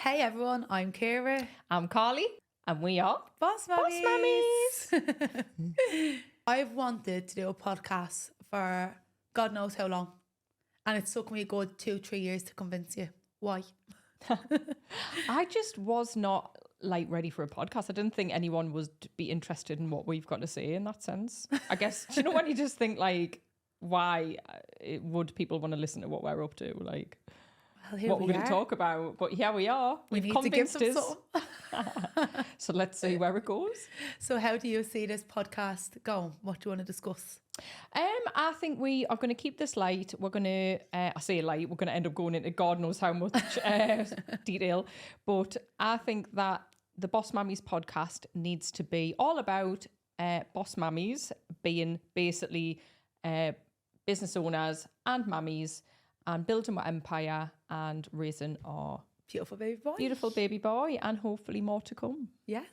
Hey everyone, I'm Kira. I'm Carly, and we are Boss Mammies. I've wanted to do a podcast for God knows how long. And it took me a good 2-3 years to convince you. Why? I just was not ready for a podcast. I didn't think anyone would be interested in what we've got to say in that sense. I guess, do you know when you just think why would people want to listen to what we're up to? What we're going to talk about. But here we are. We We've need to give convinced them us. something. So let's see where it goes. So how do you see this podcast going? What do you want to discuss? I think we are going to keep this light. We're going to, I say light, we're going to end up going into God knows how much detail. But I think that the Boss Mammies podcast needs to be all about boss mammies being basically business owners and mammies and building our empire and raising our Beautiful baby boy and hopefully more to come. Yes.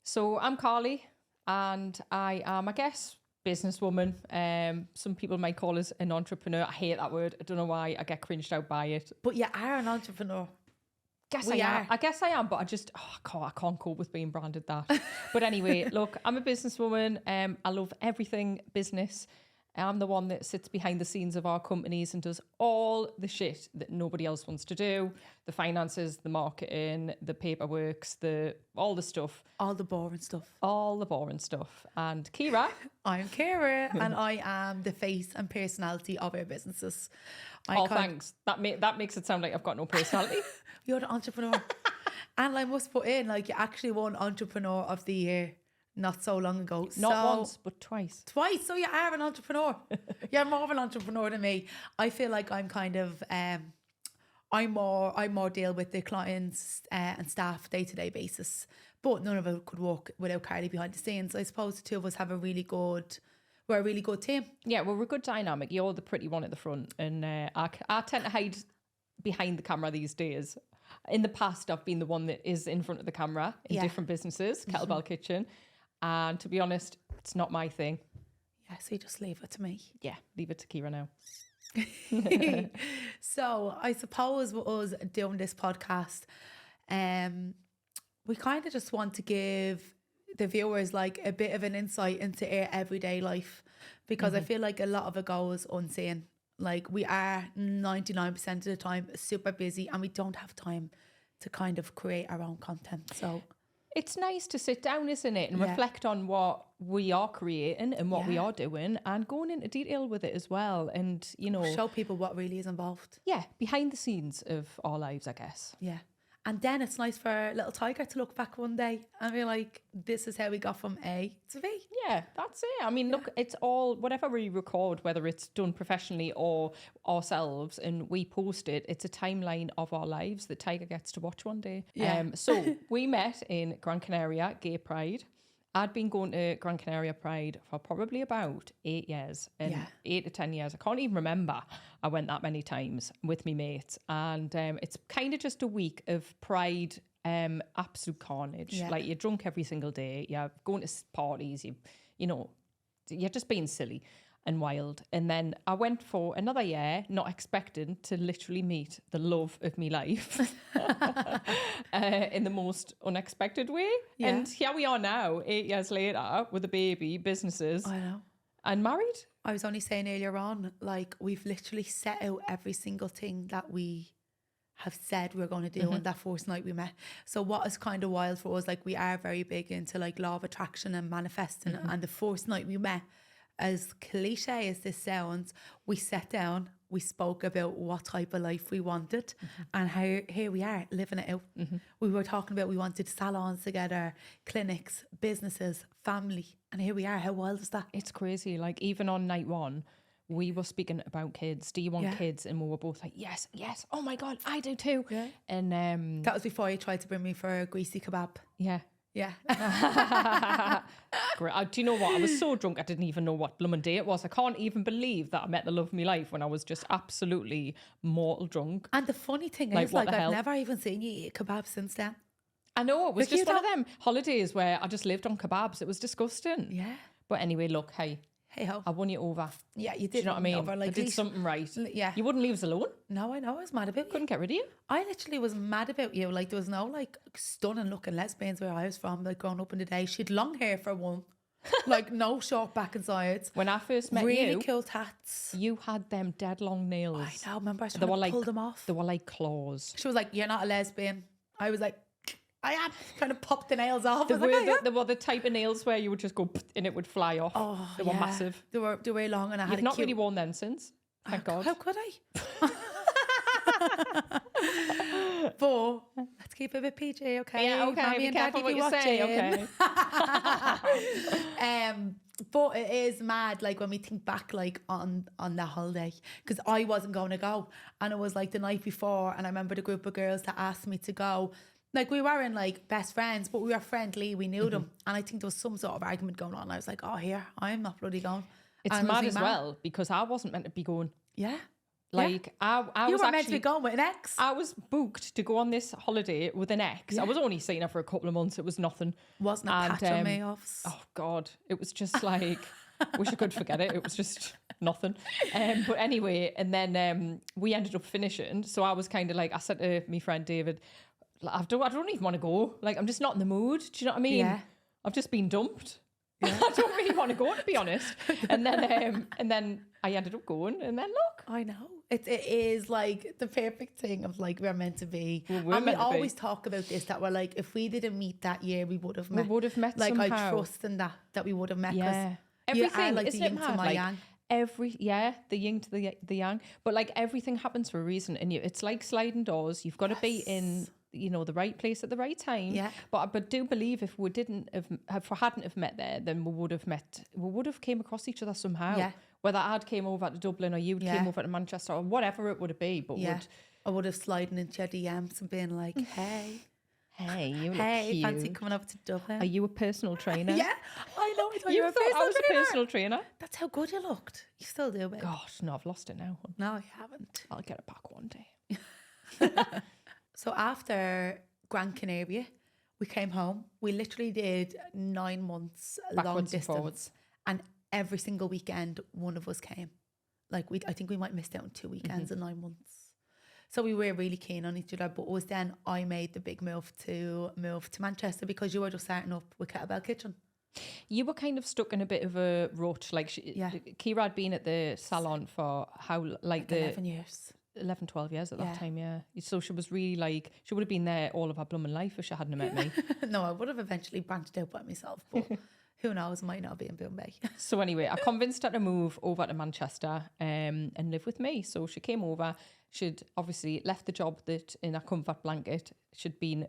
So I'm Carly and I am, I guess, businesswoman. Some people might call us an entrepreneur. I hate that word. I don't know why. I get cringed out by it. But you are an entrepreneur. I guess I am, but I just, I can't cope with being branded that. But anyway, look, I'm a businesswoman. I love everything business. I'm the one that sits behind the scenes of our companies and does all the shit that nobody else wants to do. The finances, the marketing, the paperworks, all the stuff. All the boring stuff. All the boring stuff. And Kira. I'm Kira and I am the face and personality of our businesses. Thanks. That makes it sound like I've got no personality. You're the entrepreneur. And I must put in, you actually won Entrepreneur of the Year not so long ago. Not once, but twice. Twice. So you are an entrepreneur. You're more of an entrepreneur than me. I feel like I'm kind of, I more deal with the clients and staff day-to-day basis. But none of it could work without Carly behind the scenes. I suppose the two of us have we're a really good team. Yeah, well, we're a good dynamic. You're the pretty one at the front. And I tend to hide behind the camera these days. In the past, I've been the one that is in front of the camera in different businesses, Kettlebell Kitchen. And to be honest, it's not my thing. Yeah, so you just leave it to me. Yeah, leave it to Kira now. So I suppose with us doing this podcast, we kind of just want to give the viewers a bit of an insight into our everyday life, because I feel like a lot of it goes unseen. We are 99% of the time super busy and we don't have time to kind of create our own content. So it's nice to sit down, isn't it, and reflect on what we are creating and what we are doing and going into detail with it as well. And, show people what really is involved. Yeah, behind the scenes of our lives, I guess. Yeah. And then it's nice for little Tiger to look back one day and be like, this is how we got from A to B. Yeah, that's it. I mean, look, it's all, whatever we record, whether it's done professionally or ourselves and we post it, it's a timeline of our lives that Tiger gets to watch one day. Yeah. So we met in Gran Canaria Gay Pride. I'd been going to Gran Canaria Pride for probably about 8 years, and 8 to 10 years. I can't even remember. I went that many times with me mates, and it's kind of just a week of Pride, absolute carnage. Yeah. You're drunk every single day. You're going to parties. You're just being silly and wild. And then I went for another year, not expecting to literally meet the love of my life in the most unexpected way. Yeah. And here we are now, 8 years later, with a baby, businesses. I know. And married. I was only saying earlier on, we've literally set out every single thing that we have said we're going to do on that first night we met. So what is kind of wild for us, we are very big into law of attraction and manifesting. And the first night we met, as cliche as this sounds, we sat down, we spoke about what type of life we wanted, and how here we are living it out. We were talking about we wanted salons together, clinics, businesses, family, and here we are. How wild is that? It's crazy. Even on night one, we were speaking about kids. Do you want kids? And we were both like, yes, oh my God, I do too. Yeah. And that was before you tried to bring me for a greasy kebab. Yeah. Yeah. Great. Do you know what? I was so drunk I didn't even know what blooming day it was. I can't even believe that I met the love of my life when I was just absolutely mortal drunk. And the funny thing is, I've never even seen you eat kebabs since then. I know, it was just one of them holidays where I just lived on kebabs. It was disgusting. Yeah. But anyway, look, hey. hey ho. I won you over. Yeah, you did. Do you know what I win me mean? over, like, I at did least- something right. Yeah. You wouldn't leave us alone. No, I know. I was mad about you. Couldn't get rid of you. I literally was mad about you. Like, there was no, like, stunning looking lesbians where I was from, like, growing up in the day. She had long hair for one. Like, no short back and sides. When I first met Really you, cool tats. you had them dead long nails. I know. Remember, I was They trying were to like pull them off. They were like claws. She was like, "You're not a lesbian." I was like, "I am." Trying to pop the nails off. They I was like, "Oh, yeah." were the type of nails where you would just go and it would fly off. Oh, They were yeah. massive. They were long, and I had You've a not cute... really worn them since. Thank God. How could I? But let's keep it a bit PG, okay? Yeah, okay. Mommy Be and careful Daddy what be you say, watching. okay? But it is mad, like, when we think back, like, on that holiday, because I wasn't going to go, and it was like the night before, and I remember the group of girls that asked me to go. Like, we weren't like best friends, but we were friendly. We knew them, and I think there was some sort of argument going on. I was like, "Oh, here, I'm not bloody going." It's And mad was as well because I wasn't meant to be going. Yeah, Like I you was were actually meant to be going with an ex. I was booked to go on this holiday with an ex. I was only seeing her for a couple of months. It was nothing. Wasn't a And, patch on me offs. Oh God, it was just like wish I could forget it. It was just nothing. But anyway, and then we ended up finishing. So I was kind of like, I said to my friend David, I don't even want to go. Like, I'm just not in the mood. Do you know what I mean? Yeah. I've just been dumped. I don't really want to go, to be honest. And then I ended up going, and then look. I know. It is like the perfect thing of like we're meant to be. We're And meant we to be. always talk about this, that we're like, if we didn't meet that year, we would have met. We would have met like somehow. I trust in that we would have met. 'Cause Yeah. you Everything, are like isn't the it yin to mad? my Like, yang. the yin to the yang. But like everything happens for a reason, and it's like sliding doors. You've got to be in, the right place at the right time. Yeah. But do believe if we hadn't have met there, then we would have came across each other somehow. Yeah. Whether I'd came over to Dublin or you came over to Manchester or whatever it would be. But Yeah. I would have slided into your DMs and been like, "Hey, hey, you look hey, cute. fancy coming up to Dublin?" Are you a personal trainer? Yeah, I know. I thought You were a thought I personal was a trainer. personal trainer? That's how good you looked. You still do, babe. Gosh, no, I've lost it now. No, you haven't. I'll get it back one day. So after Gran Canaria, we came home. We literally did 9 months long Backwards and distance, forwards. and every single weekend one of us came. Like I think we might missed out on 2 weekends in 9 months. So we were really keen on each other. But it was then I made the big move to Manchester because you were just starting up with Kettlebell Kitchen. You were kind of stuck in a bit of a rut. Like, Kira had been at the salon for Like 11 years. 11, 12 years at that time, yeah. So she was really like, she would have been there all of her blooming life if she hadn't have met me. No, I would have eventually branched out by myself, but who knows, might not be in Bombay. So anyway, I convinced her to move over to Manchester and live with me. So she came over. She'd obviously left the job that in a comfort blanket. She'd been,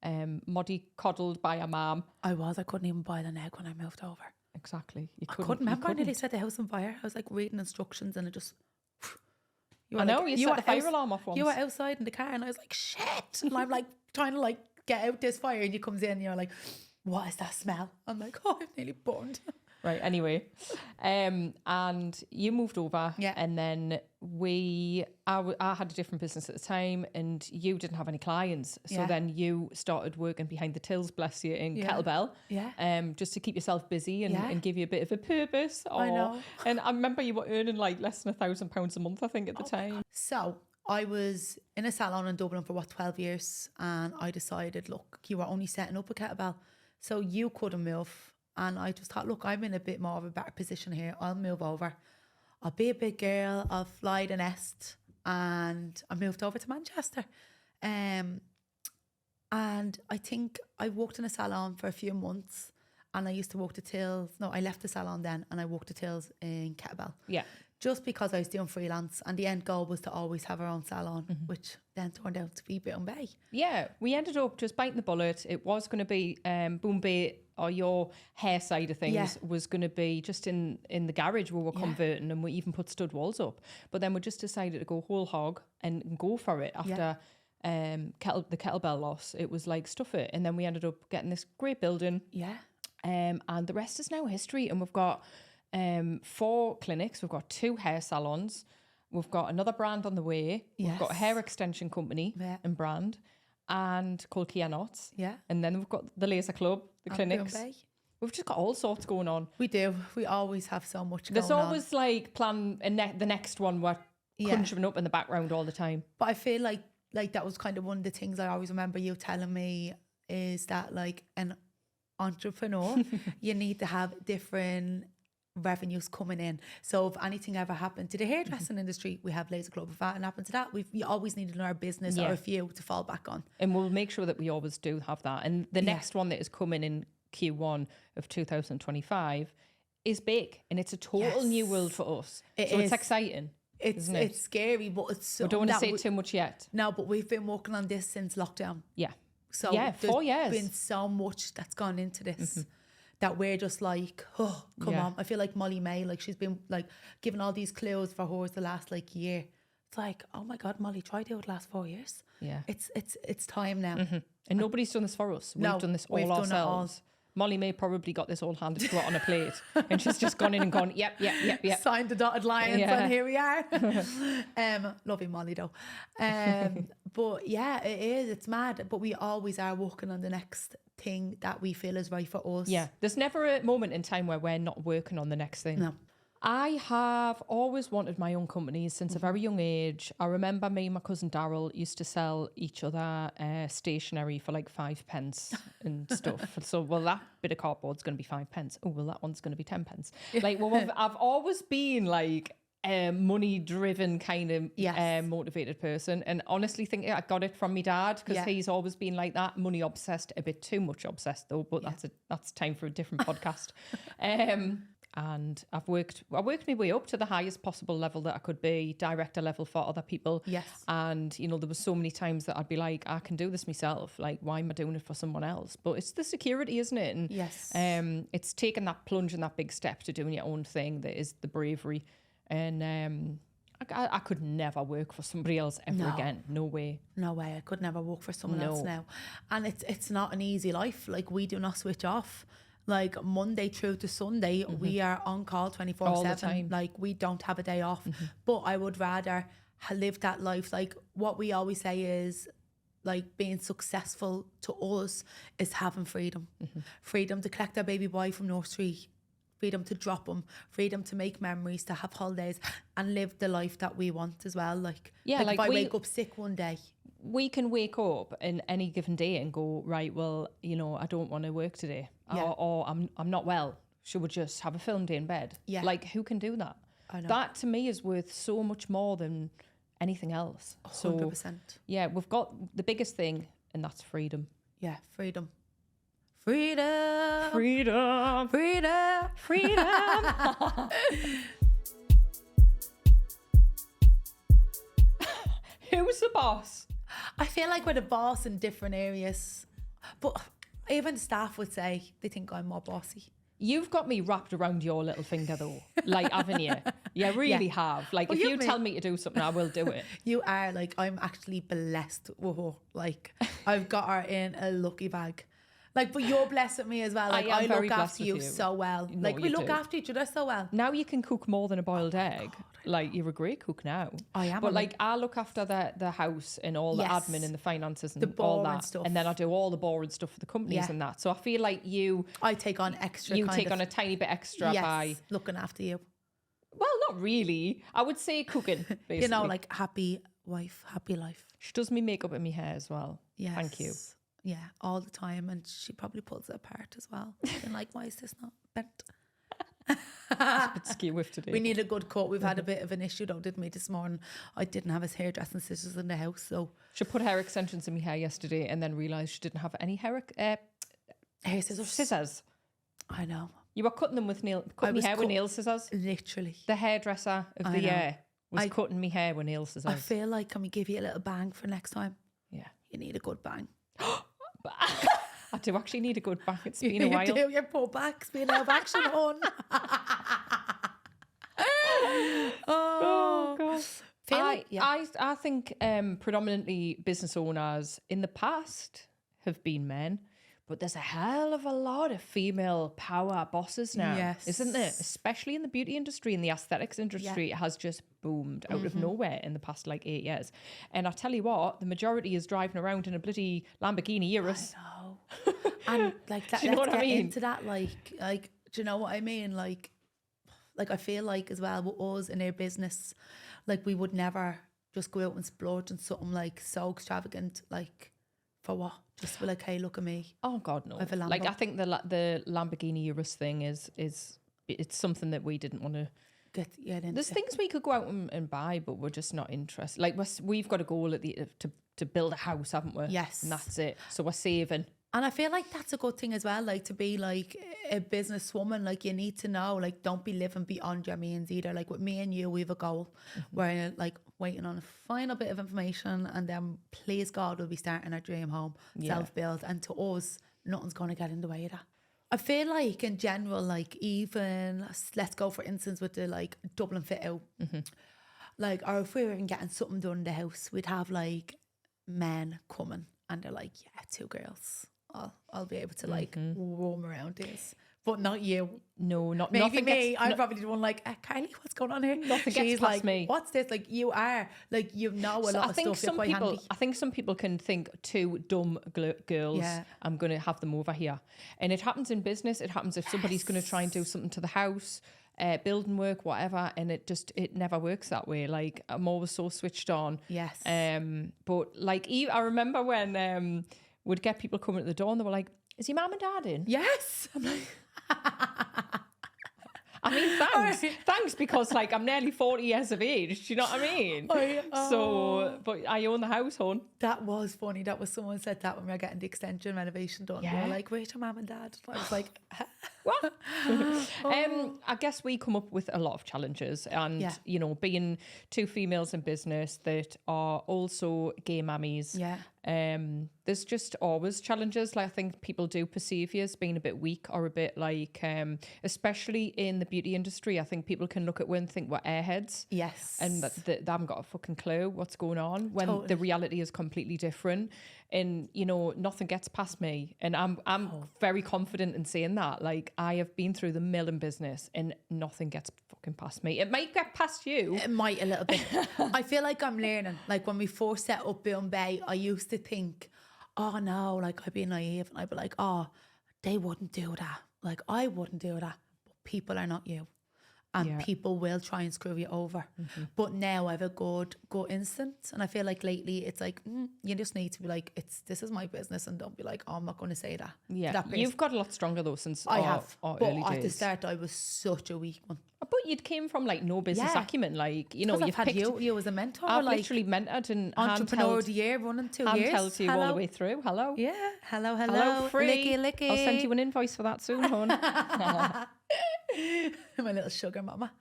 mollycoddled by her mum. I couldn't even boil an egg when I moved over. Exactly. I couldn't remember. I nearly set the house on fire. I was like reading instructions and it just... You set the fire alarm off once. You were outside in the car and I was like, shit. And I'm like trying to like get out this fire and you comes in and you're like, what is that smell? I'm like, oh, I'm nearly burned. Right, anyway. And you moved over. Yeah. And then I had a different business at the time and you didn't have any clients. So Yeah. then you started working behind the tills, bless you, in Kettlebell. Yeah. Just to keep yourself busy and, Yeah. and give you a bit of a purpose. I know. And I remember you were earning like less than £1,000 a month, I think, at the time. So I was in a salon in Dublin for 12 years and I decided, look, you were only setting up a kettlebell, so you couldn't move. And I just thought, look, I'm in a bit more of a better position here. I'll move over. I'll be a big girl. I'll fly the nest. And I moved over to Manchester. And I think I worked in a salon for a few months and I used to work the tills. No, I left the salon then and I worked the tills in Kettlebell. Yeah. Just because I was doing freelance and the end goal was to always have our own salon, which then turned out to be Bombay. Yeah, we ended up just biting the bullet. It was going to be Bombay, or your hair side of things was going to be just in the garage where we're converting, and we even put stud walls up. But then we just decided to go whole hog and go for it after the kettlebell loss. It was like, stuff it. And then we ended up getting this great building. Yeah. And the rest is now history. And we've got 4 clinics. We've got 2 hair salons. We've got another brand on the way. We've got a hair extension company and brand, and called Kia Knots. Yeah. And then we've got the laser club, the clinics. Bombay. We've just got all sorts going on. We do. We always have so much There's going on. always like the next one we're conjuring up in the background all the time. But I feel like that was kind of one of the things I always remember you telling me is that like an entrepreneur, you need to have different revenues coming in. So if anything ever happened to the hairdressing industry, we have Laser Club. If that happened to that, we always need another business or a few to fall back on. And we'll make sure that we always do have that. And the next one that is coming in Q1 of 2025 is big, and it's a total new world for us. It's exciting. It's scary, but it's we don't want to say too much yet. No, but we've been working on this since lockdown. Yeah. So 4 years. There's been so much that's gone into this that we're just like, oh, come on. I feel like Molly May, like she's been like giving all these clues for hers the last like year. It's like, oh my God, Molly, try to do it the last 4 years. Yeah. It's time now. And nobody's done this for us. We've done this all ourselves. Molly May probably got this all handed to her on a plate, and she's just gone in and gone, yep. Signed the dotted lines, and here we are. Loving Molly though. But yeah, it is. It's mad. But we always are working on the next thing that we feel is right for us. Yeah. There's never a moment in time where we're not working on the next thing. No. I have always wanted my own companies since a very young age. I remember me and my cousin Daryl used to sell each other stationery for like 5 pence and stuff. So, well, that bit of cardboard's going to be 5 pence. Oh, well, that one's going to be 10 pence. Like, well, I've always been like a money-driven kind of motivated person, and honestly think I got it from my dad because he's always been like that, money obsessed, a bit too much obsessed though. But that's time for a different podcast. And I worked my way up to the highest possible level that I could be, director level for other people. Yes. And, you know, there was so many times that I'd be like, I can do this myself. Like, why am I doing it for someone else? But it's the security, isn't it? And yes. It's taking that plunge and that big step to doing your own thing that is the bravery. And I could never work for somebody else ever again. No way. No way. I could never work for someone else now. And it's not an easy life. Like, we do not switch off. Like Monday through to Sunday, we are on call 24/7. All the time. Like, we don't have a day off. But I would rather live that life. Like, what we always say is, like, being successful to us is having freedom. Freedom to collect our baby boy from nursery, freedom to drop him, freedom to make memories, to have holidays, and live the life that we want as well. Like if I wake up sick one day, we can wake up in any given day and go, right, well, you know, I don't want to work today, or I'm not well. Should we just have a film day in bed? Yeah. Like, who can do that? I know. That to me is worth so much more than anything else. 100%. So, yeah, we've got the biggest thing, and that's freedom. Yeah, freedom. Freedom. Freedom. Freedom. Freedom. Who's the boss? I feel like we're the boss in different areas, but even staff would say they think I'm more bossy. You've got me wrapped around your little finger though, like, haven't you? You really have. Like, if you tell me to do something, I will do it. You are, like, I'm actually blessed with her. Like, I've got her in a lucky bag. Like, but you're blessed with me as well. Like, I look after you so well. Like, we look after each other so well. Now you can cook more than a boiled egg. Like, you're a great cook now. I am. But like, I look after the house and all the admin and the finances and the all that stuff. and then I do all the boring stuff for the companies and that. So I feel like I take on extra. You take on a tiny bit extra by looking after you. Well, not really. I would say cooking, basically. You know, like, happy wife, happy life. She does me makeup and me hair as well. Yes. Thank you. Yeah, all the time, and she probably pulls it apart as well. And like, why is this not bent? It's a bit skew today. We need a good cut. We've had a bit of an issue though, didn't we, this morning? I didn't have his hairdressing scissors in the house, so she put hair extensions in my hair yesterday and then realised she didn't have any hair scissors. I know. You were cutting them with nail scissors. Literally. The hairdresser of the year was cutting me hair with nail scissors. I feel like, can we give you a little bang for next time? Yeah. You need a good bang. I do actually need a good bang. It's been a while. You do, your poor back's been out of action on. Oh God. I think predominantly business owners in the past have been men, but there's a hell of a lot of female power bosses now, isn't there? Especially in the beauty industry and the aesthetics industry. It has just boomed out of nowhere in the past like 8 years. And I tell you what, the majority is driving around in a bloody Lamborghini Urus. I know. And like that, Do you know let's what I get mean? into that. Like, do you know what I mean? Like I feel like as well with us in our business, like we would never just go out and splurge on something like so extravagant. Like for what? Just be like, hey, look at me. Oh God, no. I have a Lambo. Like I think the Lamborghini Urus thing is it's something that we didn't want to Get into. There's things we could go out and buy, but we're just not interested. Like we've got a goal at to build a house, haven't we? Yes. And that's it. So we're saving. And I feel like that's a good thing as well, like to be like a businesswoman, like you need to know, like don't be living beyond your means either. Like with me and you, we have a goal. We're like waiting on a final bit of information and then please God we'll be starting our dream home, self-build. And to us, nothing's going to get in the way of that. I feel like in general, like even, let's go for instance with the like Dublin fit out. Like, or if we were even getting something done in the house, we'd have like men coming and they're like, yeah, 2 girls. I'll be able to like roam around this. But not you. No, not Maybe nothing me. gets, I'm probably the one like, Kylie, what's going on here? Nothing She's gets past like, me. what's this? Like you are, like you know a lot of stuff. You're quite handy. I think some people can think 2 dumb girls, Yeah. I'm going to have them over here. And it happens in business. It happens if somebody's going to try and do something to the house, building work, whatever. And it never works that way. Like I'm always so switched on. Yes. But like I remember when we'd get people coming at the door and they were like, is your mum and dad in? Yes. I mean, thanks, because like I'm nearly 40 years of age. Do you know what I mean? So, but I own the house, hon. That was funny. That was someone said that when we were getting the extension renovation done. Yeah. They were like, where's your mum and dad? I was like, What? I guess we come up with a lot of challenges, and you know, being 2 females in business that are also gay mammies. yeah. There's just always challenges. Like I think people do perceive you as being a bit weak or a bit like, especially in the beauty industry. I think people can look at women and think we're airheads. Yes. And that they haven't got a fucking clue what's going on when the reality is completely different. And you know, nothing gets past me, and I'm very confident in saying that. Like I have been through the mill in business, and nothing gets fucking past me. It might get past you. It might a little bit. I feel like I'm learning. Like when we first set up Boom Bay, I used to think, oh no, like I'd be naive and I'd be like, oh, they wouldn't do that. Like I wouldn't do that. But people are not you. And people will try and screw you over. But now I have a good instinct. And I feel like lately it's like, you just need to be like, this is my business, and don't be like, oh, I'm not going to say that. Yeah, that person. you've got a lot stronger though since I have. our But early at the days. start I was such a weak one. But you'd came from like no business acumen, like you know, Because you've I've had picked. you as a mentor. I've like literally mentored and entrepreneur of the year running 2 years. handheld you all the way through. Hello. Yeah. Hello. Hello, free. Licky, licky. I'll send you an invoice for that soon, hon. My little sugar mama.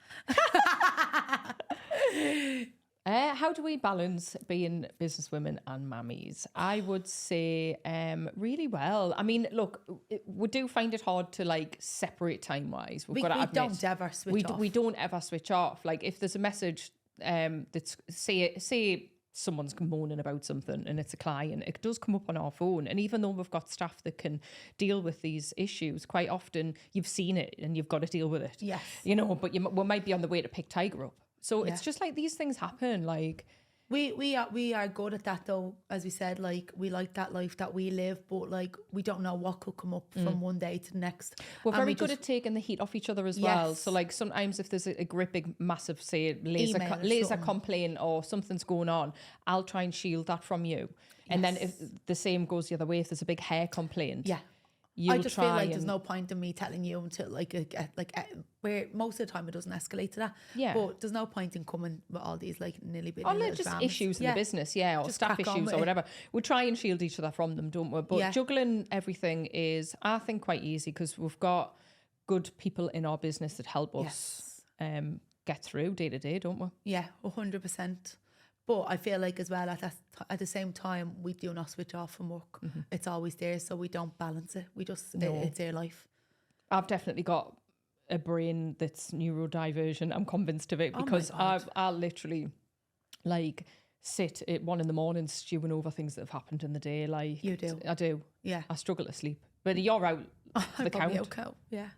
How do we balance being businesswomen and mammies? I would say really well. I mean, look, we do find it hard to like separate time-wise. We've got to admit. We don't ever switch off. We don't ever switch off. Like if there's a message that's say someone's moaning about something and it's a client, it does come up on our phone. And even though we've got staff that can deal with these issues, quite often you've seen it and you've got to deal with it. Yes. You know, but we might be on the way to pick Tiger up. So it's just like these things happen. Like we are good at that though. As we said, like we like that life that we live, but like we don't know what could come up from one day to the next. we're very good at taking the heat off each other as well. Yes. So like sometimes if there's a great big massive say laser Email or laser something. complaint or something's going on, I'll try and shield that from you. And then if the same goes the other way, if there's a big hair complaint, I just feel like there's no point in me telling you until like where most of the time it doesn't escalate to that. Yeah. But there's no point in coming with all these like nilly bitty or little just dramas. issues in the business, or Just staff crack on issues with or it. whatever. We try and shield each other from them, don't we? But juggling everything is, I think, quite easy because we've got good people in our business that help us get through day to day, don't we? Yeah, 100%. But I feel like as well at the same time we do not switch off from work. It's always there, so we don't balance it. We just it's their life. I've definitely got a brain that's neurodivergent. I'm convinced of it because I literally like sit at 1 a.m. stewing over things that have happened in the day. Like You do. I do. Yeah. I struggle to sleep. But you're out for the count. Yeah.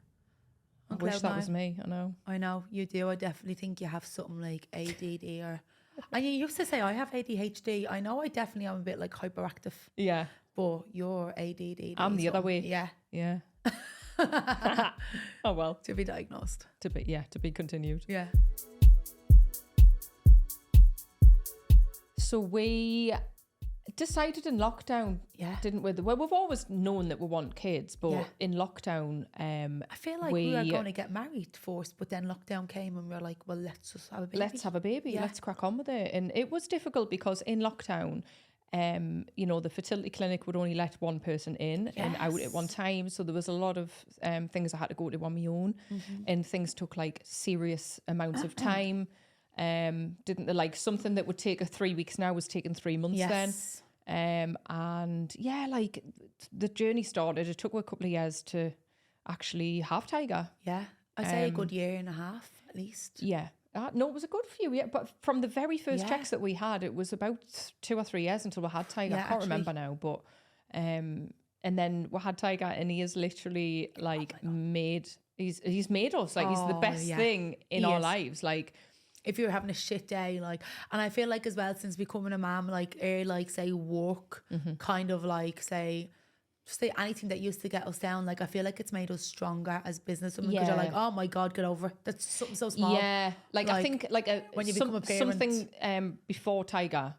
I wish that was me. I know. I know you do. I definitely think you have something like ADD or And you used to say I have ADHD. I know I definitely am a bit like hyperactive, Yeah. but you're ADD. I'm the other way. Yeah. Yeah. Oh, well. To be diagnosed. To be continued. Yeah. So we decided in lockdown, didn't we? Well, we've always known that we want kids, but in lockdown, I feel like we were going to get married first, but then lockdown came and we were like, well, let's just have a baby. Let's have a baby. Let's crack on with it. And it was difficult because in lockdown, you know, the fertility clinic would only let one person in and out at one time. So there was a lot of things I had to go to on my own, and things took like serious amounts of time. Didn't they, like something that would take 3 weeks now was taking 3 months then. And yeah, like the journey started. It took a couple of years to actually have Tiger. Yeah, I'd say a good year and a half at least. Yeah. No, it was a good few years, but from the very first checks that we had, it was about 2 or 3 years until we had Tiger. I can't remember now, but and then we had Tiger, and he is literally like he's made us, like he's the best thing in our lives. Like if you're having a shit day, like, and I feel like as well since becoming a mom, like like say work, kind of like say anything that used to get us down, like I feel like it's made us stronger as businesswomen because you're like, oh my god, get over it. That's something so small. Like I think like when you become a parent, something before Tiger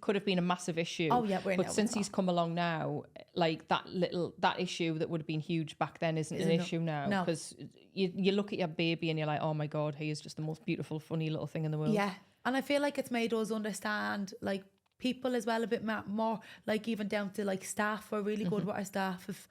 could have been a massive issue. But since he's come along now, like that issue that would have been huge back then isn't an issue now, because you look at your baby and you're like, oh my god, he is just the most beautiful, funny little thing in the world. And I feel like it's made us understand like people as well a bit more, like even down to like staff. We're really good with our staff. If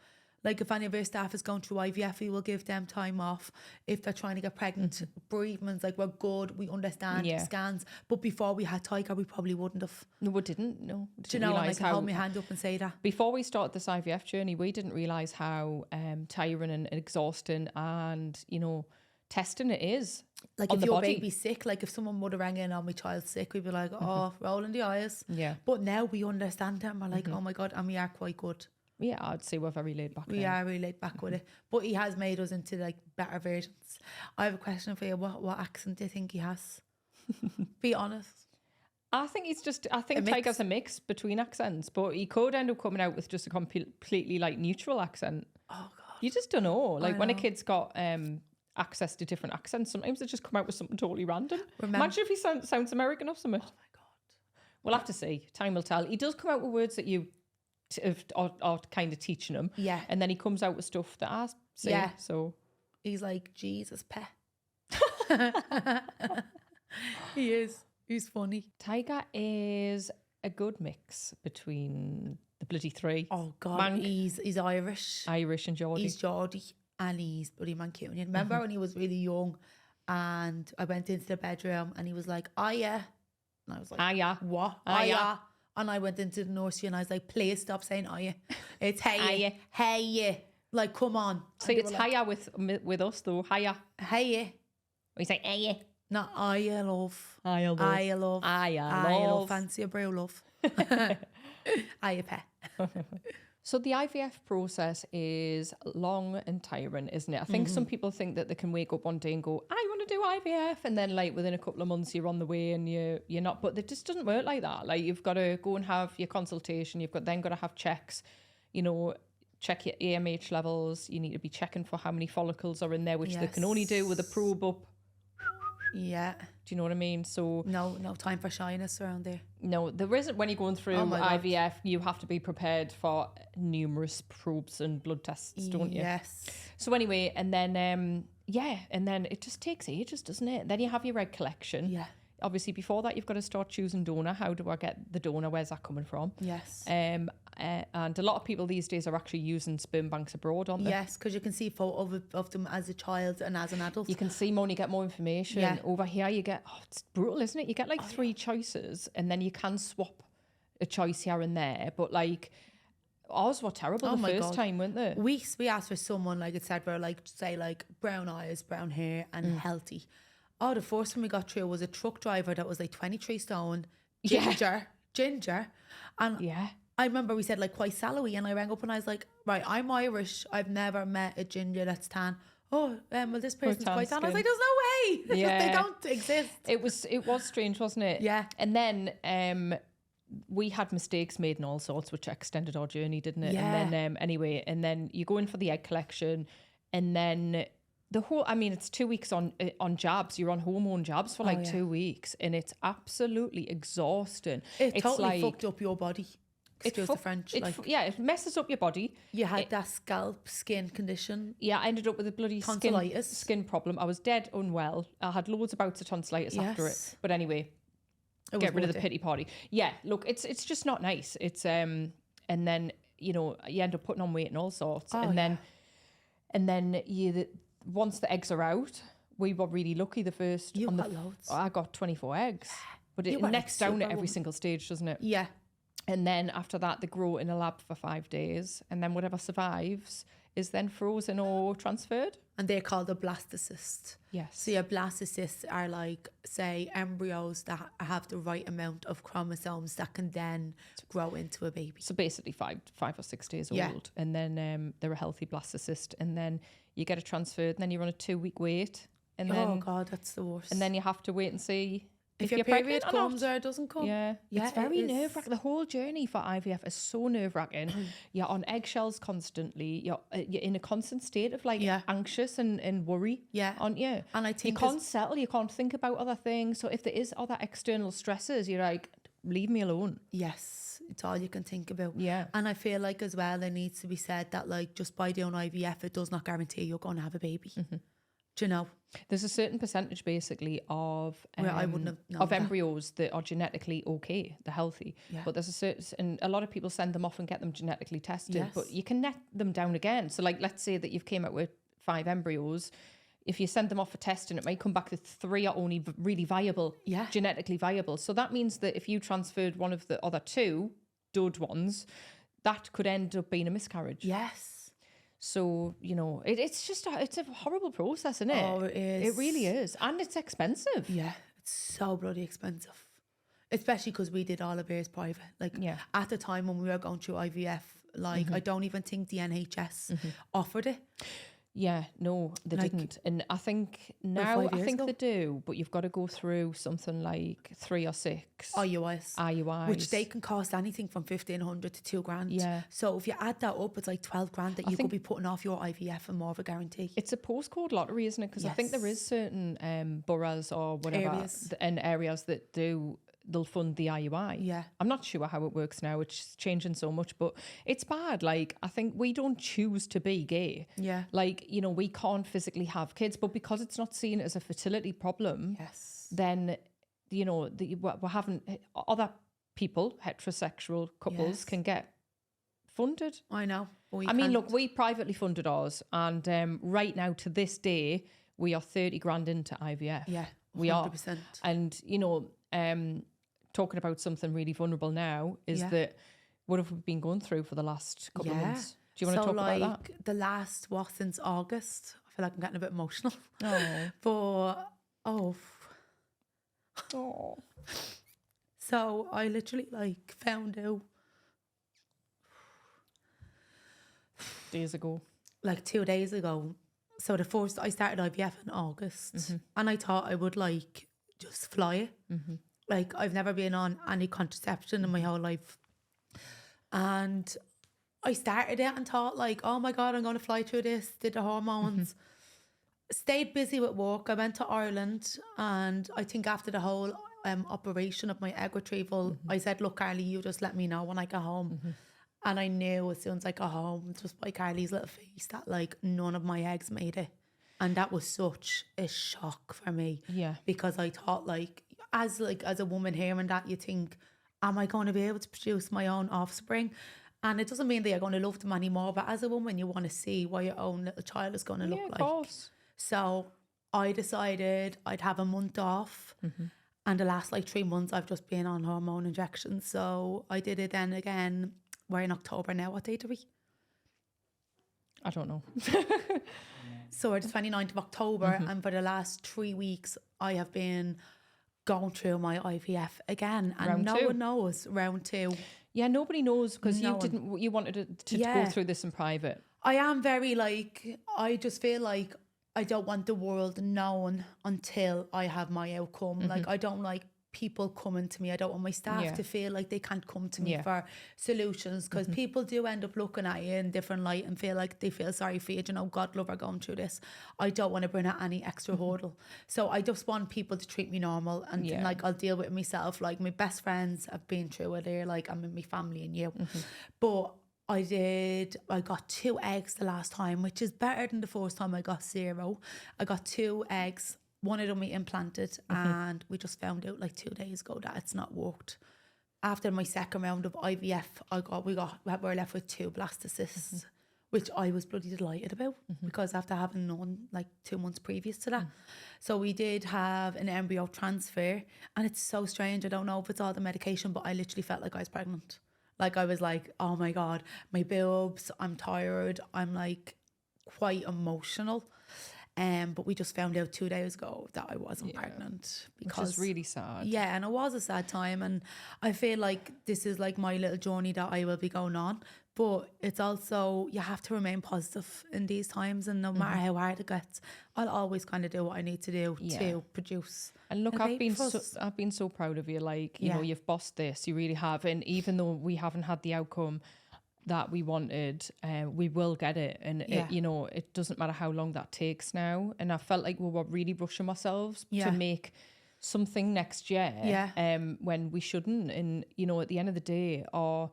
any of our staff is going through IVF, we will give them time off. If they're trying to get pregnant, bereavements, like we're good, we understand scans. But before we had Tiger, we probably wouldn't have. No, we didn't. No, do you know? And I can hold my hand up and say that. Before we started this IVF journey, we didn't realise how tiring and exhausting and, you know, testing it is. Like if your baby's sick, like if someone would have rang in on my child's sick, we'd be like, oh, rolling the eyes. Yeah. But now we understand them. We're like, oh my God, and we are quite good. Yeah, I'd say we're very laid back. We are really laid back with it. But he has made us into like better versions. I have a question for you. What accent do you think he has? Be honest. I think Tiger's a mix between accents, but he could end up coming out with just a completely like neutral accent. Oh God. You just don't know. Like when a kid's got access to different accents, sometimes they just come out with something totally random. Imagine if he sounds American or something. Oh my God. We'll have to see. Time will tell. He does come out with words that you are kind of teaching him. Yeah. And then he comes out with stuff that I say. Yeah. So he's like, Jesus, pet. He is. He's funny. Tiger is a good mix between the bloody three. Oh God, he's Irish. Irish and Geordie. He's Geordie and he's bloody Mancunian. Remember when he was really young and I went into the bedroom and he was like, oh yeah. And I was like, ah yeah. What? Ah yeah. And I went into the nursery and I was like, please stop saying oh yeah. It's hey yeah. Hey yeah. Like, come on. So it's like, hiya with us though. Hiya. Hey yeah. We say hey yeah. Not I love. I love. I love. I love. Fancy a brew love. I pet. So the IVF process is long and tiring, isn't it? I think some people think that they can wake up one day and go, I want to do IVF. And then like within a couple of months, you're on the way and you're not. But it just doesn't work like that. Like you've got to go and have your consultation. You've got to have checks, you know, check your AMH levels. You need to be checking for how many follicles are in there, which they can only do with a probe up. Yeah. Do you know what I mean? So no time for shyness around there. No, there isn't. When you're going through IVF, you have to be prepared for numerous probes and blood tests, don't you? Yes. So anyway, and then and then it just takes ages, doesn't it? Then you have your egg collection. Yeah. Obviously, before that, you've got to start choosing donor. How do I get the donor? Where's that coming from? Yes. And a lot of people these days are actually using sperm banks abroad, aren't they? Yes, because you can see photos of them as a child and as an adult. You can see more and you get more information. Yeah. Over here, you get, it's brutal, isn't it? You get like 3 choices and then you can swap a choice here and there. But like, ours were terrible the first time, weren't they? We asked for someone, like it said, we're like, say like brown eyes, brown hair and healthy. Oh, the first one we got through was a truck driver that was like 23 stone, ginger. And I remember we said like quite sallowy and I rang up and I was like, right, I'm Irish. I've never met a ginger that's tan. oh, well, this person's tan quite tan. I was skin. like, there's no way. Yeah. They don't exist. It was strange, wasn't it? Yeah. And then we had mistakes made and all sorts, which extended our journey, didn't it? Yeah. And then anyway, and then you go in for the egg collection, and then the whole, I mean, it's 2 weeks on jabs. You're on hormone jabs for like 2 weeks, and it's absolutely exhausting. It It's totally like, fucked up your body. Excuse the French. it messes up your body. You had that scalp skin condition. Yeah, I ended up with a bloody Tonsillitis. skin problem. I was dead unwell. I had loads of bouts of tonsillitis after it. Yes. But anyway, get rid of the pity party. Yeah, look, it's just not nice. It's and then you end up putting on weight and all sorts, and then once the eggs are out, we were really lucky. The first You got loads. I got 24 eggs, but it were necks like down at every Superwoman. single stage, doesn't it? Yeah. And then after that, they grow in a lab for 5 days, and then whatever survives is then frozen or transferred. And they're called a blastocyst. Yes. So your blastocysts are like, say, embryos that have the right amount of chromosomes that can then grow into a baby. So basically 5 or 6 days Yeah. old, and then they're a healthy blastocyst, and then you get it transferred, and then you're on a 2-week wait, and then Oh God, that's the worst. and then you have to wait and see if you're your period pregnant or comes not. or it doesn't come. Yeah, Yeah, it's very it is. nerve-wracking. The whole journey for IVF is so nerve-wracking. You're on eggshells constantly. You're in a constant state of like Yeah. anxious and worry. Yeah. Aren't you? And I you think can't settle. You can't think about other things. So if there is other external stresses, you're like, leave me alone. Yes, it's all you can think about. Yeah. And I feel like as well, it needs to be said that like just by doing IVF, it does not guarantee you're going to have a baby. Do you know? There's a certain percentage basically of Well, I wouldn't have known of that. embryos that are genetically okay, they're healthy. Yeah. But there's a certain, and a lot of people send them off and get them genetically tested, Yes. but you can net them down again. So like, let's say that you've came out with 5 embryos. If you send them off for testing, it might come back that 3 are only really viable, Yeah. genetically viable. So that means that if you transferred one of the other 2 dud ones, that could end up being a miscarriage. Yes. So, it's just, it's a horrible process, isn't it? Oh, it is. It really is. And it's expensive. Yeah, it's so bloody expensive. Especially because we did all of ours private. Like Yeah. at the time when we were going through IVF, like I don't even think the NHS offered it. Yeah, no, they Like, didn't. And I think about now, 5 I years think ago? they do, but you've got to go through something like 3 or 6 IUIs. IUIs. Which they can cost anything from 1,500 to 2 grand. Yeah. So if you add that up, it's like 12 grand that you think- could be putting off your IVF and more of a guarantee. It's a postcode lottery, isn't it? Because I think there is Yes. certain boroughs or whatever Areas. and areas that they'll fund the IUI. Yeah. I'm not sure how it works now. It's changing so much, but it's bad. Like, I think we don't choose to be gay. Yeah. Like, we can't physically have kids, but because it's not seen as a fertility problem, Yes. then, we're having other people, heterosexual couples, Yes. can get funded. I know. But we I mean, can't. look, we privately funded ours, and right now to this day, we are 30 grand into IVF. Yeah. We are. 100%. And, talking about something really vulnerable now is Yeah. that what have we been going through for the last couple of Yeah. months? Do you want to talk about that? The last, since August? I feel like I'm getting a bit emotional. Oh. But, Oh. so I literally found out Days ago. 2 days ago. So I started IVF in August, and I thought I would just fly it. I've never been on any contraception in my whole life, and I started it and thought oh my God, I'm going to fly through this. Did the hormones. Stayed busy with work. I went to Ireland, and I think after the whole operation of my egg retrieval, I said, look, Carly, you just let me know when I get home. And I knew as soon as I got home, just by Carly's little face, that none of my eggs made it. And that was such a shock for me. Yeah. Because I thought as a woman hearing that, you think, am I going to be able to produce my own offspring? And it doesn't mean that you're going to love them anymore, but as a woman, you want to see what your own little child is going to look Yeah, of like. course. So I decided I'd have a month off. And the last 3 months, I've just been on hormone injections. So I did it then again. We're in October now. What date are we? I don't know. So we're the 29th of October. And for the last 3 weeks, I have been going through my IVF again. And Round no 2. one knows. Round 2. Yeah, nobody knows because No you wanted to go Yeah. through this in private. I am very I just feel I don't want the world known until I have my outcome. Like, I don't like people coming to me. I don't want my staff to feel like they can't come to me for solutions, because people do end up looking at you in different light and feel like they feel sorry for you. You know, God love her going through this. I don't want to bring out any extra hurdle. So I just want people to treat me normal, and like, I'll deal with it myself. Like, my best friends have been through it. They're like, I'm in my family and you. But I got 2 eggs the last time, which is better than the first time I got 0. I got 2 eggs. One of them we implanted, and we just found out like 2 days ago that it's not worked. After my second round of IVF, we were left with 2 blastocysts, which I was bloody delighted about, because after having known like 2 months previous to that. So we did have an embryo transfer, and it's so strange. I don't know if it's all the medication, but I literally felt like I was pregnant. Like, I was like, oh my God, my boobs, I'm tired. I'm like quite emotional. But we just found out 2 days ago that I wasn't pregnant, because which is really sad. Yeah, and it was a sad time, and I feel like this is like my little journey that I will be going on. But it's also, you have to remain positive in these times, and no matter how hard it gets, I'll always kind of do what I need to do to produce. And look, I've been so proud of you. Like, you know, you've bossed this, you really have. And even though we haven't had the outcome that we wanted, we will get it. And it, you know, it doesn't matter how long that takes now. And I felt like we were really rushing ourselves to make something next year when we shouldn't. And, you know, at the end of the day, our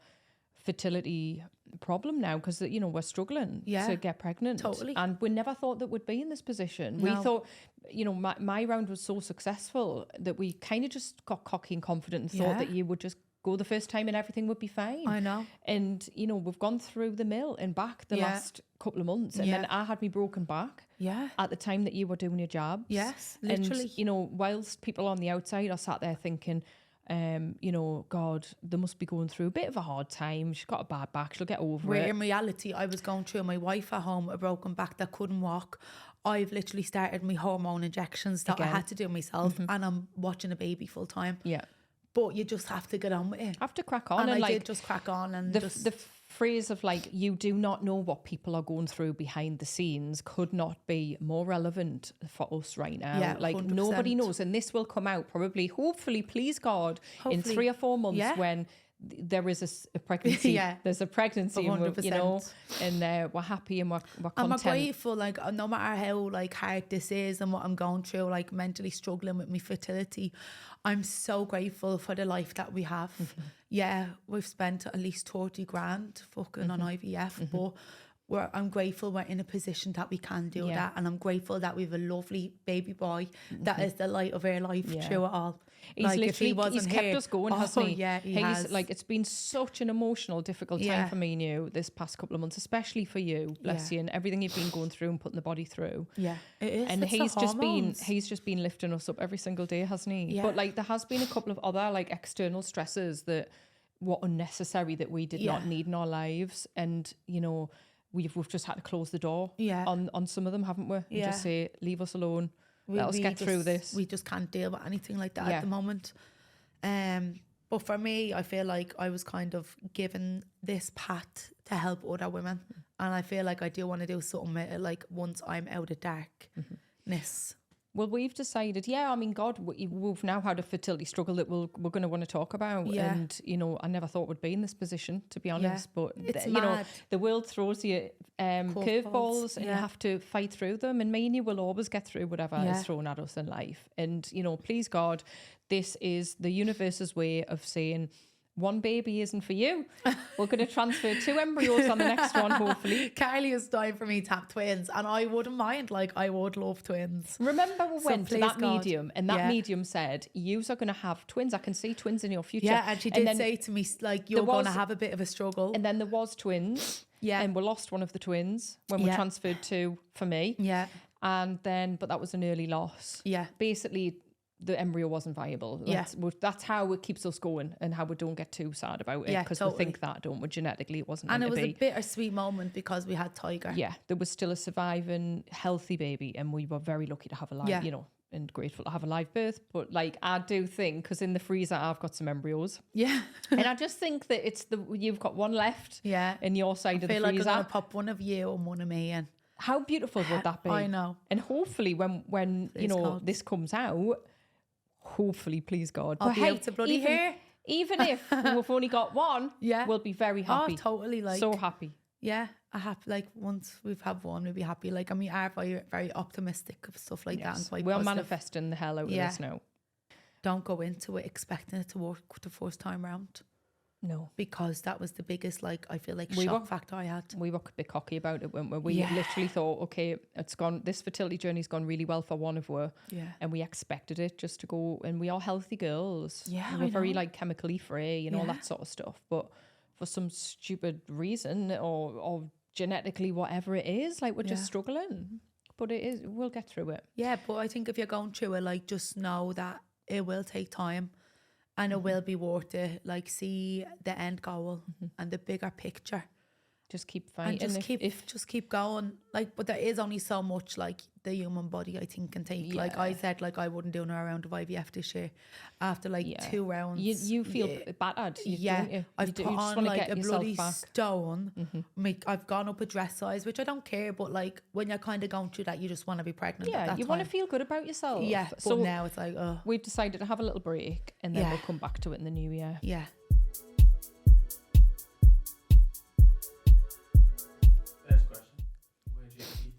fertility problem now, because, you know, we're struggling to get pregnant. And we never thought that we'd be in this position. We thought, you know, my round was so successful that we kind of just got cocky and confident and thought that you would just go the first time and everything would be fine. I know. And, you know, we've gone through the mill and back the last couple of months. And then I had me broken back at the time that you were doing your jobs. Yes, literally. And, you know, whilst people on the outside are sat there thinking, you know, God, they must be going through a bit of a hard time. She's got a bad back. She'll get over it. In reality, I was going through, my wife at home, a broken back that couldn't walk. I've literally started my hormone injections that I had to do myself, and I'm watching a baby full time. Yeah. But you just have to get on with it. Have to crack on. And I did just crack on. And the phrase of like, you do not know what people are going through behind the scenes could not be more relevant for us right now. Yeah, like 100%. Nobody knows. And this will come out probably, hopefully, please God, in 3 or 4 months when there is a pregnancy. There's a pregnancy, and you know, and we're happy and we're content. And we're grateful, like, no matter how like hard this is and what I'm going through, like mentally struggling with my fertility, I'm so grateful for the life that we have. We've spent at least 30 grand fucking on IVF, but I'm grateful we're in a position that we can do that, and I'm grateful that we have a lovely baby boy that is the light of our life through it all. He's like, literally, he's kept us going, hasn't he? Yeah, he has. Like, it's been such an emotional, difficult time for me and you this past couple of months, especially for you, bless you, and everything you've been going through and putting the body through. Yeah, it is. And it's he's just been lifting us up every single day, hasn't he? Yeah. But like, there has been a couple of other like external stresses that were unnecessary that we did not need in our lives, and you know, we've just had to close the door on some of them, haven't we? And just say, leave us alone. Let us get through this. We just can't deal with anything like that at the moment. But for me, I feel like I was kind of given this path to help other women. And I feel like I do want to do something with it, like once I'm out of darkness. Well, we've decided, I mean, God, we've now had a fertility struggle that we're going to want to talk about. Yeah. And, you know, I never thought we'd be in this position, to be honest. Yeah. But, you know, the world throws you curveballs and you have to fight through them. And me and you will always get through whatever is thrown at us in life. And, you know, please God, this is the universe's way of saying, one baby isn't for you. We're going to transfer 2 embryos on the next one, hopefully. Carly is dying for me to have twins, and I wouldn't mind. Like, I would love twins. Remember we went to that medium, and that medium said, yous are going to have twins. I can see twins in your future. Yeah, and she did say to me, like, you're going to have a bit of a struggle. And then there was twins. Yeah. And we lost one of the twins when we transferred 2 for me. Yeah. And then, but that was an early loss. Yeah. Basically, the embryo wasn't viable. That's how it keeps us going, and how we don't get too sad about it, because we think that, don't we? Genetically, it wasn't meant to be. And it was a bittersweet moment because we had Tiger. Yeah, there was still a surviving, healthy baby, and we were very lucky to have a live, you know, and grateful to have a live birth. But like, I do think, because in the freezer I've got some embryos. Yeah. And I just think that you've got one left. Yeah. In your side of the freezer. I feel like I'm going to pop one of you and one of me in. How beautiful would that be? I know. And hopefully when Please God. this comes out, hopefully, please God. I'll But be able to bloody hear. Even if we've only got one, Yeah. we'll be very happy. Oh, totally. Like, So happy. yeah, I have, like, once we've had one, we'll be happy. Like, and we are very, very optimistic of stuff like that. And quite We're positive. manifesting the hell out of this now. Don't go into it expecting it to work the first time round. No. Because that was the biggest, like, I feel like, We shock were- factor I had. We were a bit cocky about it, weren't we? We Yeah. literally thought, okay, this fertility journey's gone really well for one of us. Yeah. And we expected it just to go, and we are healthy girls. Yeah, We're I very, know. like, chemically free and all Yeah. that sort of stuff. But for some stupid reason or genetically, whatever it is, like, we're just struggling. But we'll get through it. Yeah, but I think if you're going through it, like, just know that it will take time and it will be worth it. Like, see the end goal and the bigger picture. Just keep fighting. And just keep going. Like, but there is only so much, like, the human body, I think, can take. Like I said, like, I wouldn't do another round of IVF this year after, like, 2 rounds. You feel battered. Don't you? I've put You just on, wanna like, get a yourself bloody back. stone. I've gone up a dress size, which I don't care, but, like, when you're kind of going through that, you just want to be pregnant at that you want to time. feel good about yourself. Yeah, but So now it's like, oh, we've decided to have a little break and then we'll come back to it in the new year. yeah. First question. Where do you keep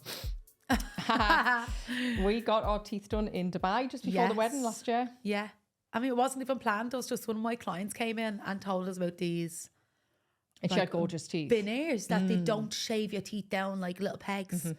them? We got our teeth done in Dubai just before the wedding Yes. last year. Yeah. I mean, it wasn't even planned. It was just one of my clients came in and told us about these And she had gorgeous teeth. veneers that they don't shave your teeth down like little pegs.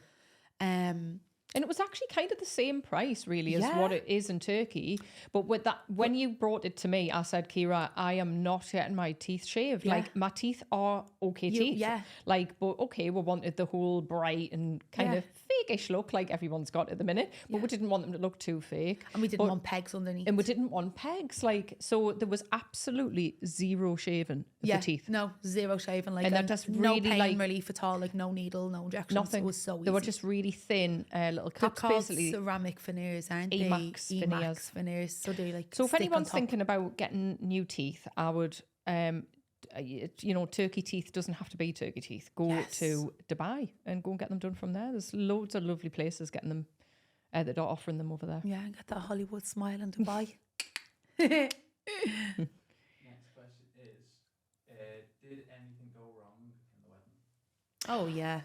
And it was actually kind of the same price, really, as Yeah. what it is in Turkey. But with that, when you brought it to me, I said, Kira, I am not getting my teeth shaved. Yeah. Like, my teeth are okay teeth. yeah. Like, but okay, we wanted the whole bright and kind Yeah. of fake-ish look like everyone's got at the minute. But we didn't want them to look too fake. And we didn't But- want pegs underneath. And we didn't want pegs. Like, so there was absolutely zero shaving of the teeth. No, zero shaving. Like, And that just no really, pain like- relief at all. Like, no needle, no injections. Nothing. It was so easy. They were just really thin little They're cups, called basically. ceramic veneers, aren't Emax they? veneers. veneers. So they, like, So if stick on anyone's top. thinking about getting new teeth, I would, turkey teeth doesn't have to be turkey teeth. Go Yes. to Dubai and go and get them done from there. There's loads of lovely places getting them that are offering them over there. Yeah, and get that Hollywood smile in Dubai. Next question is, did anything go wrong in the wedding? Oh, yeah.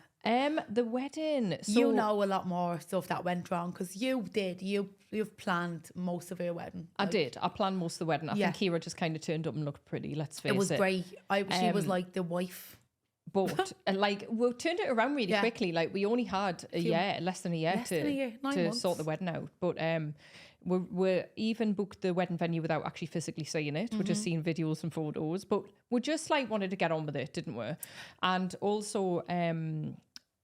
The wedding. So You know a lot more stuff that went wrong because you did. You've planned most of your wedding. I did. I planned most of the wedding. I Yeah. think Kira just kind of turned up and looked pretty. Let's face it. It was great. She was Um, like the wife. But like we turned it around really Yeah. quickly. Like we only had a year, less than a year Less than a year, 9 to months. sort the wedding out. But we even booked the wedding venue without actually physically seeing it. We're just seeing videos and photos. But we just like wanted to get on with it, didn't we? And also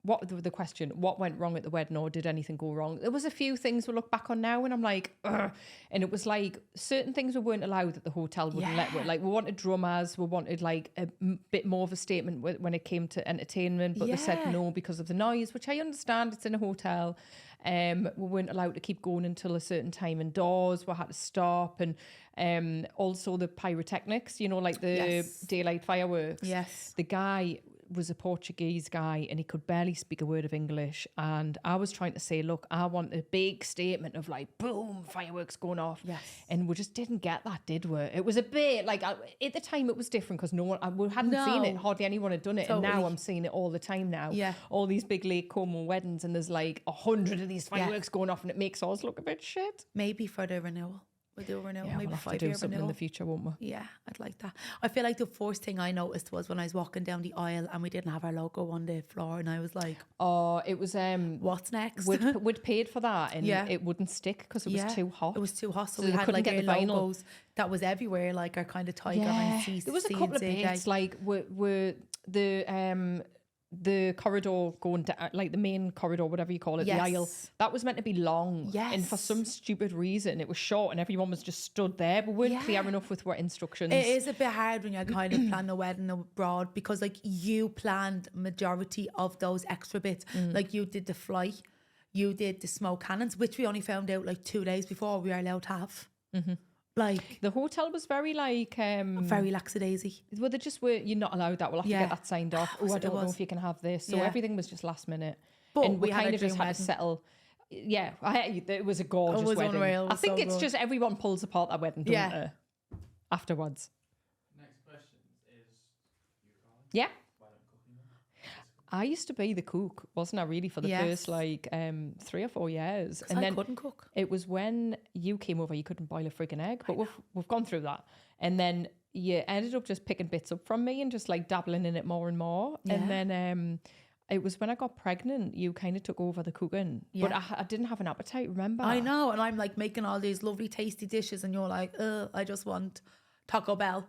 what the question, what went wrong at the wedding or did anything go wrong? There was a few things we look back on now and I'm like, ugh. And it was like certain things we weren't allowed that the hotel wouldn't let. Like we wanted drummers, we wanted like a bit more of a statement when it came to entertainment, but they said Yeah. no because of the noise, which I understand, it's in a hotel. We weren't allowed to keep going until a certain time indoors. We had to stop. And also the pyrotechnics, like the Yes. daylight fireworks. Yes. The guy was a Portuguese guy and he could barely speak a word of English. And I was trying to say, look, I want a big statement of like, boom, fireworks going off. Yes. And we just didn't get that, did we? It was a bit like, at the time it was different because we hadn't seen it. No. Hardly anyone had done it. And now Totally. I'm seeing it all the time now. Yeah. All these big Lake Como weddings and there's like 100 of these fireworks going off and it makes us look a bit shit. Maybe for the renewal. We'll do a renewal. Yeah, maybe we'll have to 5 do year something renewal. in the future, won't we? Yeah, I'd like that. I feel like the first thing I noticed was when I was walking down the aisle and we didn't have our logo on the floor, and I was like, Oh, it was "What's next?" we'd paid for that and Yeah. it wouldn't stick because it was too hot. It was too hot, so So we they had couldn't like get our the vinyl. logos that was everywhere, like our kind of tiger and C. There was a couple of bits like were the corridor going down, like the main corridor, whatever you call it, the aisle, Yes. that was meant to be long. And for Yes. some stupid reason, it was short and everyone was just stood there. But we weren't clear enough with what instructions. It is a bit hard when you're kind of planning a wedding abroad because like you planned majority of those extra bits. Like you did the flight, you did the smoke cannons, which we only found out like 2 days before we were allowed to have. Like The hotel was very like... very lackadaisy. well, they just were, you're not allowed that. We'll have to Yeah. get that signed off. Was Oh, I it? don't It know was. if you can have this. So Yeah. everything was just last minute. But and we we had kind a of just dream had to wedding. settle. Yeah, it was a gorgeous was wedding. unreal, it I was think so it's good. just everyone pulls apart that wedding, don't Yeah. they? Afterwards. Next question is you, Carly. Yeah. Why don't cooking? I used to be the cook, wasn't I, really, for the first Yes. 3 or 4 years. 'Cause And I then couldn't cook. it was when you came over, you couldn't boil a friggin' egg, but we've gone through that. And then you ended up just picking bits up from me and just like dabbling in it more and more. Yeah. And then it was when I got pregnant, you kind of took over the cooking. But Yeah. I didn't have an appetite, remember? I know, and I'm like making all these lovely tasty dishes, and you're like, I just want Taco Bell.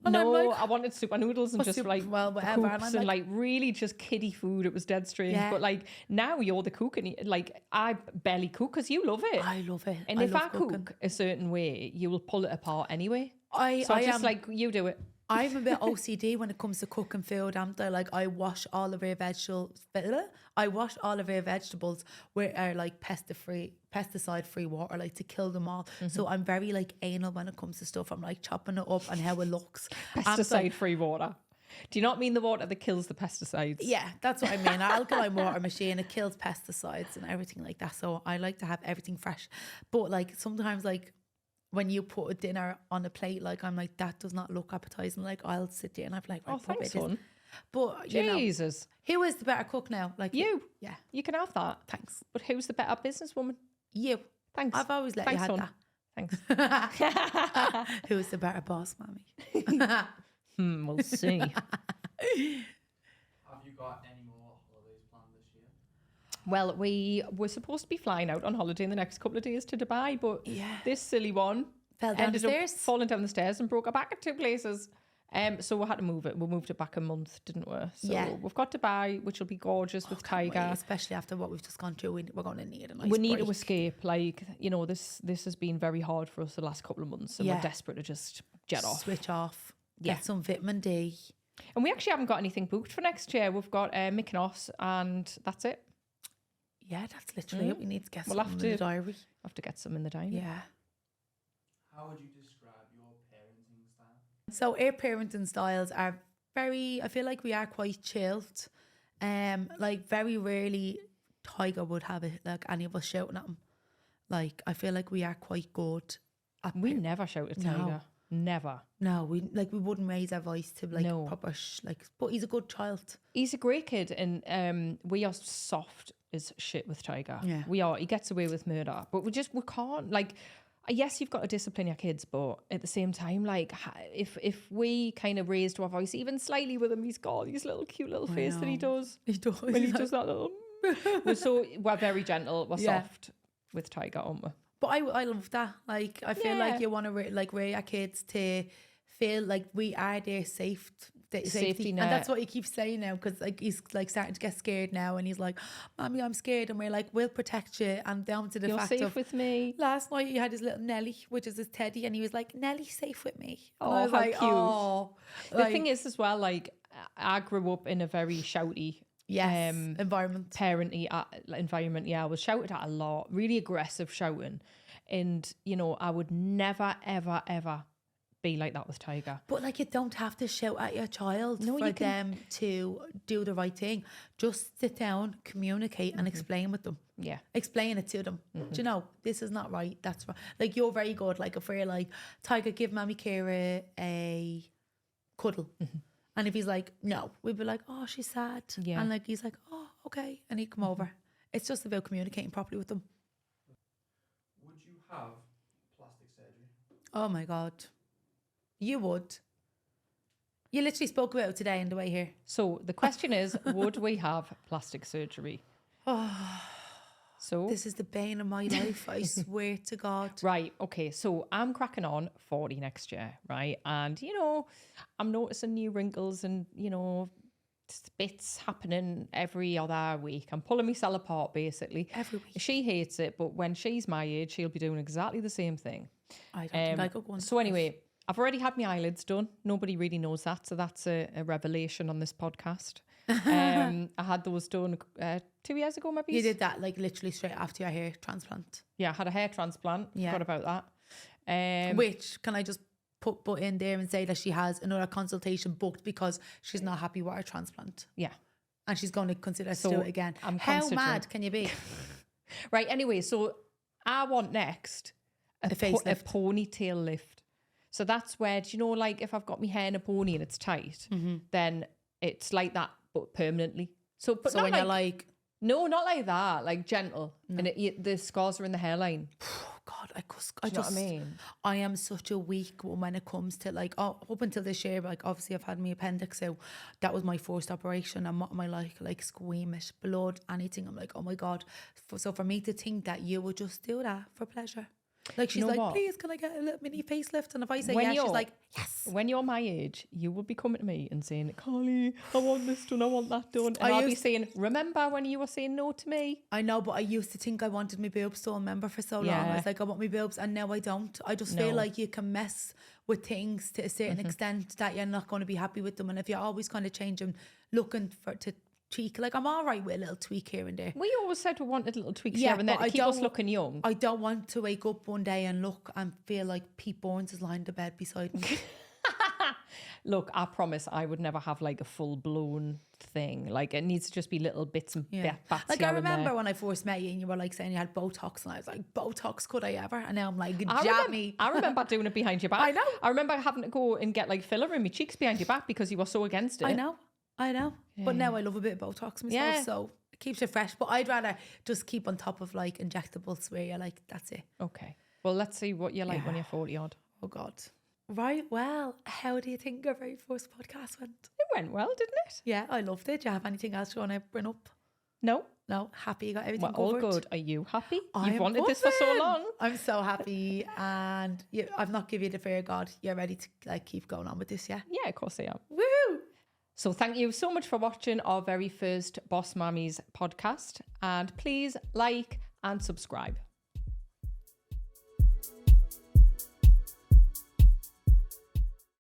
And I'm No, like, I wanted super noodles and Well, just super- like well, whatever, and hoops I'm and like- like really just kiddie food. It was dead strange. Yeah. But like now you're the cook and like I barely cook because you love it. I love it. And I if love I cooking. cook a certain way, you will pull it apart anyway. I Just am like you do it. I'm a bit OCD when it comes to cooking food. Like I wash all of our vegetables. I wash all of our vegetables with our like pesticide free water, like to kill them all. So I'm very like anal when it comes to stuff. I'm like chopping it up and how it looks. Pesticide free water. Do you not mean the water that kills the pesticides? Yeah, that's what I mean. An alkaline water machine, it kills pesticides and everything like that. So I like to have everything fresh. But like sometimes like when you put a dinner on a plate, like I'm like, that does not look appetizing. Like I'll sit there and I'm like, Oh, right, thanks, this. son. But you know, Jesus. who is the better cook now? Like You. Yeah, You can have that. thanks. But who's the better businesswoman? You. Thanks. I've always let Thanks, you son. have Thanks. that. Who's the better boss, mommy? We'll see. Have you got any more holidays planned this year? Well, we were supposed to be flying out on holiday in the next couple of days to Dubai, but Yeah. this silly one Fell down ended the up stairs. falling down the stairs and broke her back at 2 places. So we had to move it. We moved it back a month, didn't we? So Yeah. we've got Dubai, which will be gorgeous with Can't wait, Tiger. especially after what we've just gone through. We're going to need a nice We need to break. escape. Like, you know, this has been very hard for us the last couple of months, and Yeah. we're desperate to just jet off. Switch off. Yeah. Get some vitamin D. And we actually haven't got anything booked for next year. We've got Mykonos, and that's it. Yeah, that's literally it. We need to get We'll something have in the to- diary. Have to get some in the diary. Yeah. How would you describe your parenting style? So our parenting styles are very, I feel like we are quite chilled. Like very rarely Tiger would have it, like any of us shouting at him. Like I feel like we are quite good at We never shout at No. Tiger. Never. No, we wouldn't raise our voice to like No. proper but he's a good child. He's a great kid, and we are soft as shit with Tiger. Yeah. We are. He gets away with murder, but we can't, like, yes, you've got to discipline your kids, but at the same time, like, if we kind of raised our voice even slightly with him, he's got his little cute little face that he know. does. He does. When he does that little... we're very gentle. We're Yeah. soft with Tiger, aren't we? But I love that. Like I feel Yeah. like you want to raise our kids to feel like we are their safety Safety and net. that's what he keeps saying now because like he's like starting to get scared now and he's like, "Mommy, I'm scared," and we're like, "We'll protect you." And down to the You're fact safe of with me. last night he had his little Nelly, which is his teddy, and he was like, "Nelly's safe with me." And Oh, I was how like, cute. "Oh." The thing is as well, like, I grew up in a very shouty yes, environment. parenty environment. Yeah, I was shouted at a lot, really aggressive shouting. And, you know, I would never, ever, ever be like that with Tiger. But like you don't have to shout at your child No, for you can- them to do the right thing. Just sit down, communicate and explain with them. Yeah. Explain it to them. Do you know, this is not right, that's right. Like you're very good. Like if we're like, Tiger, give Mammy Kira a cuddle. And if he's like, no, we'd be like, oh, she's sad. Yeah. And like he's like, oh, okay. And he'd come over. It's just about communicating properly with them. Would you have plastic surgery? Oh my God. You would. You literally spoke about it today on the way here. So the question is, would we have plastic surgery? So, This is the bane of my life, I swear to God. right, okay, so I'm cracking on 40 next year, right? And, you know, I'm noticing new wrinkles and, you know, bits happening every other week. I'm pulling myself apart, basically. Every week. She hates it, but when she's my age, she'll be doing exactly the same thing. I don't think I could go on. So anyway, I've already had my eyelids done. Nobody really knows that, so that's a revelation on this podcast. I had those done 2 years ago, maybe. You did that like literally straight after your hair transplant. Yeah, I had a hair transplant. Yeah. Forgot about that. Which, can I just put in there and say that she has another consultation booked because she's not happy with her transplant. Yeah. and she's going to consider So to do it again. I'm How considering- mad can you be? Right, anyway, so I want next a facelift. ponytail lift. So that's where, do you know, like if I've got my hair in a pony and it's tight, then it's like that, but permanently. So, but So not when like, you're like, no, not like that, like gentle. And the scars are in the hairline. oh God, I Do you know what I mean? I am such a weak one when it comes to like, up until this year, like obviously I've had my appendix out. That was my first operation. And what am I like squeamish, blood, anything. I'm like, oh my God. So for me to think that you would just do that for pleasure. Like she's know like, what? please, can I get a little mini facelift? And if I say When yes, she's you're- like, yes. When you're my age, you will be coming to me and saying, Carly, I want this done, I want that done. And I I'll be used- saying, remember when you were saying no to me? I know, but I used to think I wanted my boobs to remember for so long. I Yeah. was like, I want my boobs, and now I don't. I just No. feel like you can mess with things to a certain extent that you're not going to be happy with them. And if you're always kind of changing, looking to tweak, like I'm all right with a little tweak here and there. We always said we wanted little tweaks Yeah, here and there but to I keep us don't- looking young. I don't want to wake up one day and look and feel like Pete Burns is lying in the bed beside me. Look, I promise I would never have like a full blown thing. Like it needs to just be little bits and bats Like here I and there. remember when I first met you and you were like saying you had Botox, and I was like, Botox, could I ever? And now I'm like, jab me. I remember doing it behind your back. I know. I remember having to go and get like filler in my cheeks behind your back because you were so against it. I know. But now I love a bit of Botox myself, Yeah. so it keeps it fresh. But I'd rather just keep on top of like injectables where you're like, that's it. Okay. Well, let's see what you're like when you're 40 odd. Oh God. Right, well, how do you think our very first podcast went? It went well, didn't it? Yeah, I loved it. Do you have anything else you want to bring up? No. No, happy you got everything We're all covered? good. Are you happy? I You've am wanted this for so buzzing. long. I'm so happy, and I've not given you the fear of God. You're ready to like keep going on with this, yeah? Yeah, of course I am. Woo! So thank you so much for watching our very first Boss Mammies podcast. And please like and subscribe.